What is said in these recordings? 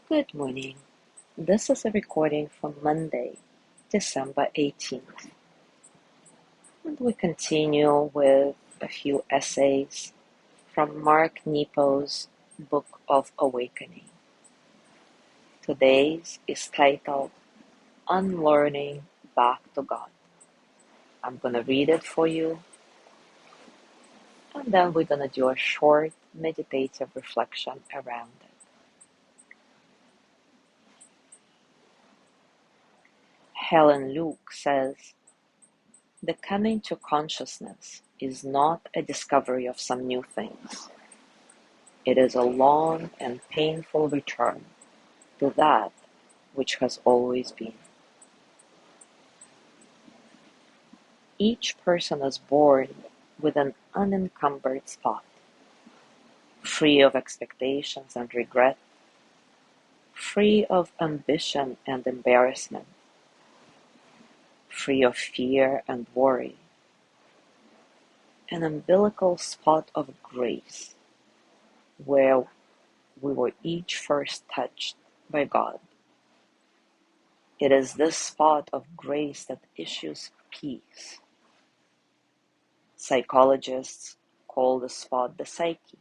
Good morning. This is a recording from Monday, December 18th. And we continue with a few essays from Mark Nepo's Book of Awakening. Today's is titled Unlearning Back to God. I'm going to read it for you, and then we're going to do a short meditative reflection around it. Helen Luke says, "The coming to consciousness is not a discovery of some new things. It is a long and painful return to that which has always been." Each person is born with an unencumbered spot, free of expectations and regret, free of ambition and embarrassment, free of fear and worry, an umbilical spot of grace where we were each first touched by God. It is this spot of grace that issues peace. Psychologists call the spot the psyche.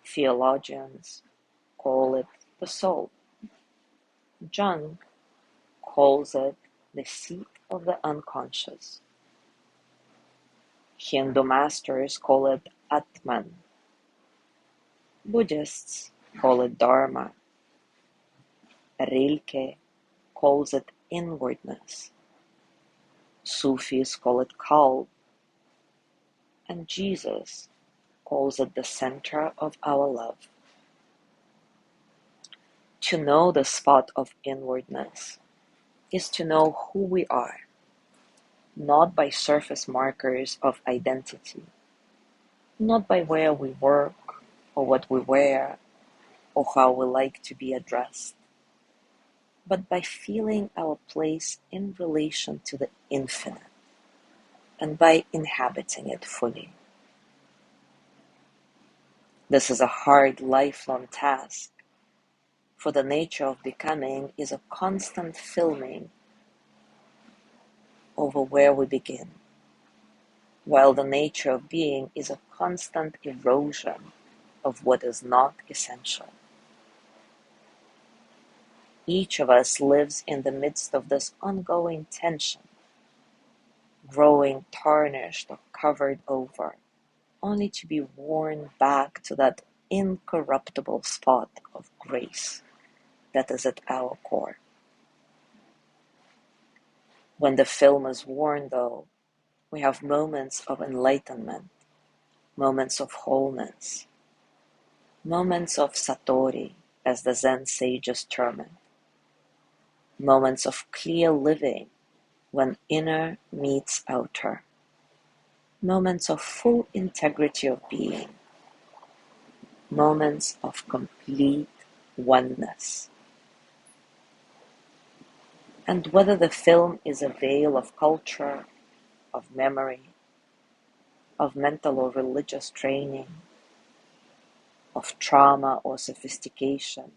Theologians call it the soul. Jung calls it the seat of the unconscious. Hindu masters call it Atman. Buddhists call it Dharma. Rilke calls it inwardness. Sufis call it Kal. And Jesus calls it the center of our love. To know the spot of inwardness is to know who we are, not by surface markers of identity, not by where we work or what we wear or how we like to be addressed, but by feeling our place in relation to the infinite and by inhabiting it fully. This is a hard, lifelong task, for the nature of becoming is a constant filming over where we begin, while the nature of being is a constant erosion of what is not essential. Each of us lives in the midst of this ongoing tension, growing tarnished or covered over, only to be worn back to that incorruptible spot of grace that is at our core. When the film is worn, though, we have moments of enlightenment, moments of wholeness, moments of satori, as the Zen sages term it, moments of clear living when inner meets outer, moments of full integrity of being, moments of complete oneness. And whether the film is a veil of culture, of memory, of mental or religious training, of trauma or sophistication,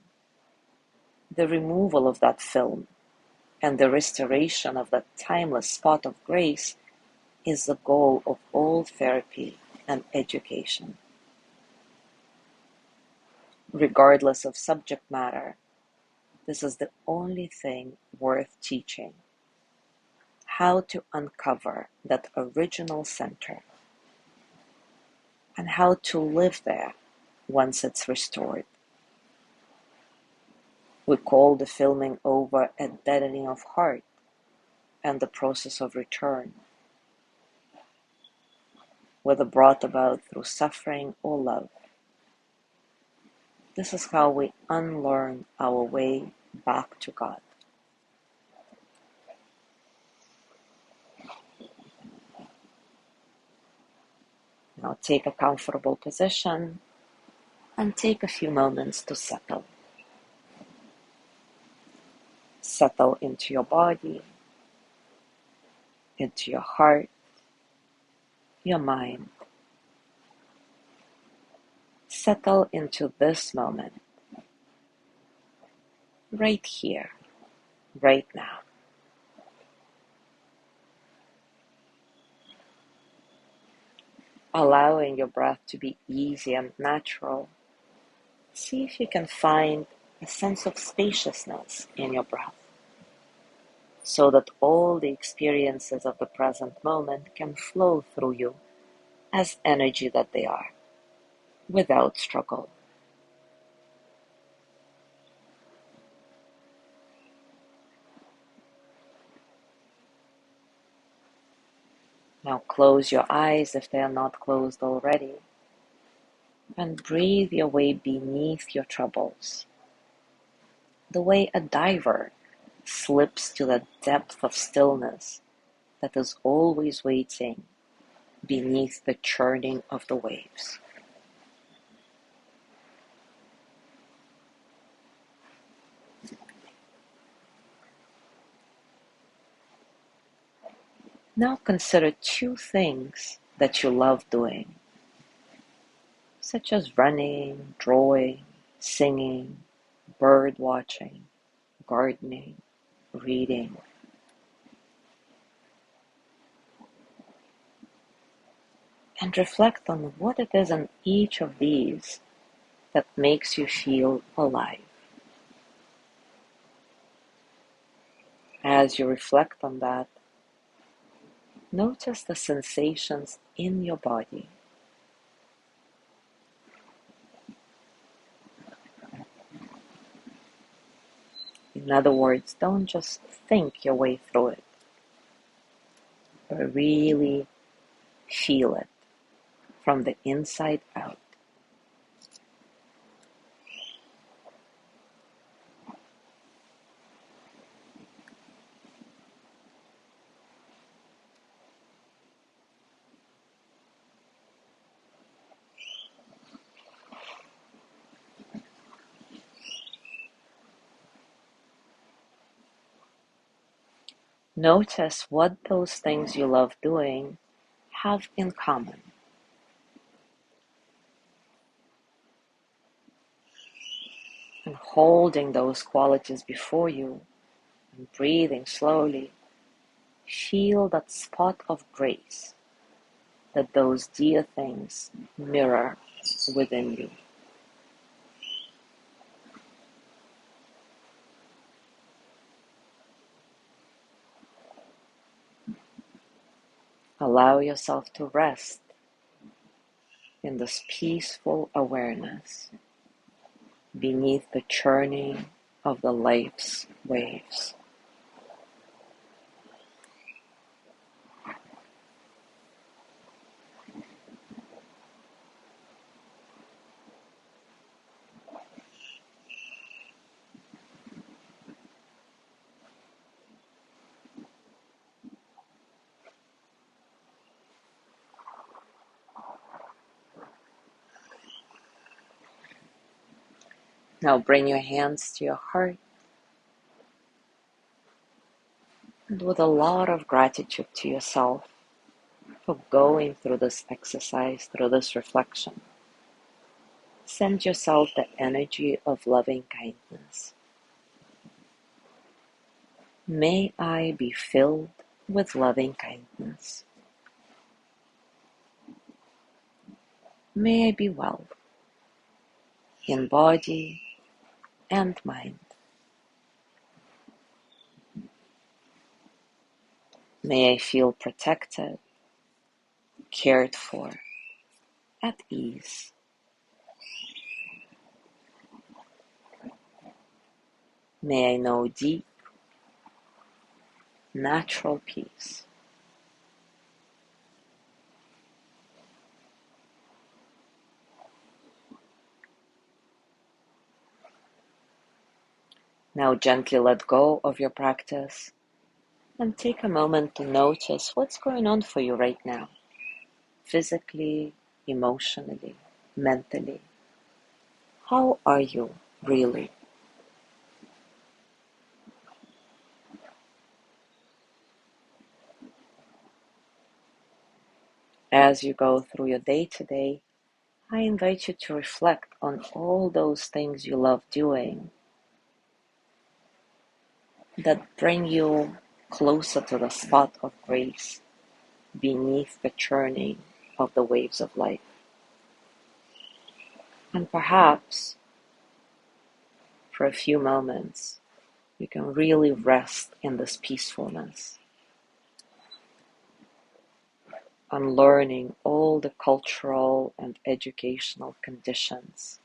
the removal of that film and the restoration of that timeless spot of grace is the goal of all therapy and education. Regardless of subject matter, this is the only thing worth teaching: how to uncover that original center and how to live there once it's restored. We call the filming over a deadening of heart and the process of return, whether brought about through suffering or love. This is how we unlearn our way back to God. Now take a comfortable position and take a few moments to settle. Settle into your body, into your heart, your mind. Settle into this moment. right here, right now. Allowing your breath to be easy and natural, see if you can find a sense of spaciousness in your breath, so that all the experiences of the present moment can flow through you as energy that they are, without struggle. Now close your eyes if they are not closed already, and breathe your way beneath your troubles, the way a diver slips to the depth of stillness that is always waiting beneath the churning of the waves. Now consider 2 things that you love doing, such as running, drawing, singing, bird watching, gardening, reading. And reflect on what it is in each of these that makes you feel alive. As you reflect on that, notice the sensations in your body. In other words, don't just think your way through it, but really feel it from the inside out. Notice what those things you love doing have in common. And holding those qualities before you and breathing slowly, feel that spot of grace that those dear things mirror within you. Allow yourself to rest in this peaceful awareness beneath the churning of the life's waves. Now bring your hands to your heart, and with a lot of gratitude to yourself for going through this exercise, through this reflection, send yourself the energy of loving kindness. May I be filled with loving kindness. May I be well in body and mind. May I feel protected, cared for, at ease. May I know deep, natural peace. Now gently let go of your practice and take a moment to notice what's going on for you right now, physically, emotionally, mentally. How are you really? As you go through your day-to-day, I invite you to reflect on all those things you love doing that bring you closer to the spot of grace beneath the churning of the waves of life. And perhaps for a few moments, you can really rest in this peacefulness, unlearning all the cultural and educational conditions,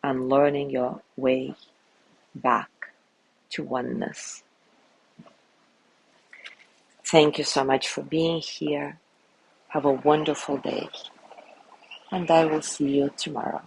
unlearning your way back to oneness. Thank you so much for being here. Have a wonderful day, and I will see you tomorrow.